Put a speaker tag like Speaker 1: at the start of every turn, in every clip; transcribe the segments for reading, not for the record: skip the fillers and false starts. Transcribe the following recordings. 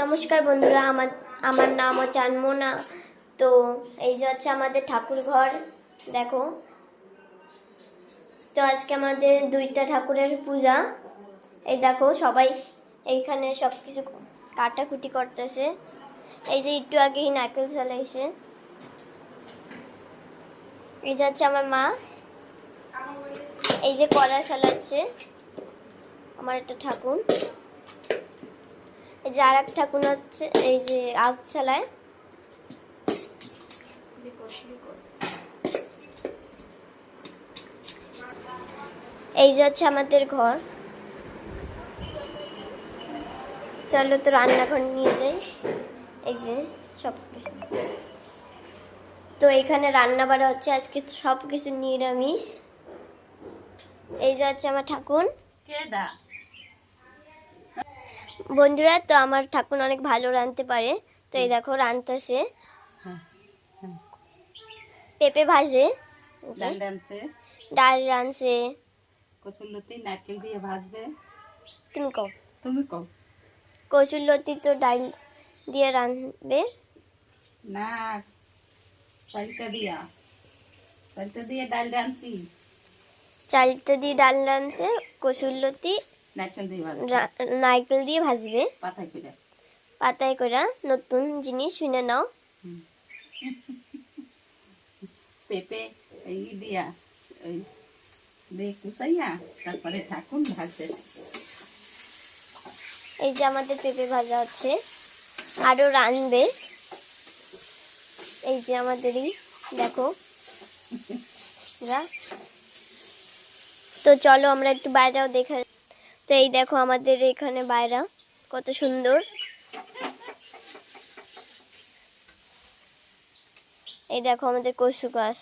Speaker 1: নমস্কার বন্ধুরা, আমার নাম হচ্ছে আনমোনা। তো এই যে হচ্ছে আমাদের ঠাকুর ঘর, দেখো। তো আজকে আমাদের দুইটা ঠাকুরের পূজা। এই দেখো সবাই এইখানে সব কিছু কাটাকুটি করতেছে। এই যে একটু আগেই নারকেল চালাইছে। এই যে হচ্ছে আমার মা, এই যে কলা চালাচ্ছে আমার একটা ঠাকুর। এই যে আর এক ঠাকুর হচ্ছে এই যে আগ চালায়। এই যে হচ্ছে আমাদের ঘর। চলো তো রান্নাঘর নিয়ে যাই। এই যে সব কিছু, তো এখানে রান্না বাড়া হচ্ছে আজকে সব কিছু নিরামিষ। এই যে হচ্ছে আমার ঠাকুর। বন্ধুরা, তো আমার ঠাকুর অনেক ভালো রাঁধতে পারে। তো এই দেখো রাঁধতেছে, পেঁপে ভাজে, ডাল রাঁধছে,
Speaker 2: কচুরলতি নারকেল দিয়ে ভাজবে।
Speaker 1: তুমি কও কচুরলতি তো ডাল দিয়ে রাঁধবে
Speaker 2: না, চালটা দিয়ে ডাল রাঁধছি।
Speaker 1: চালটা দিয়ে ডাল রাঁধছে, কচুরলতি নারকেল দিয়ে ভাজবে পাতায় করে। নতুন জিনিস শুনে নাও।
Speaker 2: পেঁপে এই দিয়া ওই দিয়ে কুচাইয়া তারপরে ঠাকুর ভাজতে।
Speaker 1: এই যে আমাদের পেঁপে ভাজা হচ্ছে, আরো রাঁধবে। এই যে আমাদেরই দেখো। তো চলো আমরা একটু বাইরেও দেখা। তো এই দেখো আমাদের এখানে বাইরে কত সুন্দর। এই দেখো আমাদের কচু গাছ,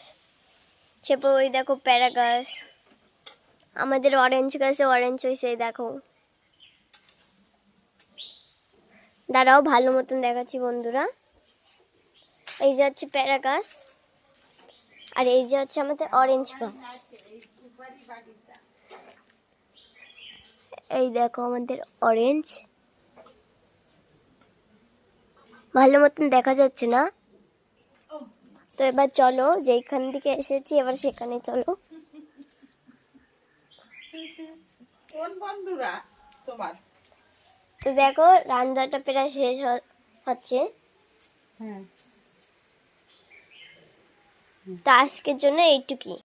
Speaker 1: ছেপো। ওই দেখো প্যারা গাছ, আমাদের অরেঞ্জ গাছে অরেঞ্জ হয়েছে। এই দেখো, দাঁড়াও ভালো মতন দেখাচ্ছি বন্ধুরা। এই যে হচ্ছে প্যারা গাছ, আর এই যে হচ্ছে আমাদের অরেঞ্জ গাছ। এই দেখো আমাদের অরেঞ্জ, ভালো মতন দেখা যাচ্ছে না। তো এবার চলো, যেখান থেকে এসেছি এবার সেখানে চলো। তো দেখো রান্নাটা প্রায় শেষ হচ্ছে। তা আজকের জন্য এইটুকুই।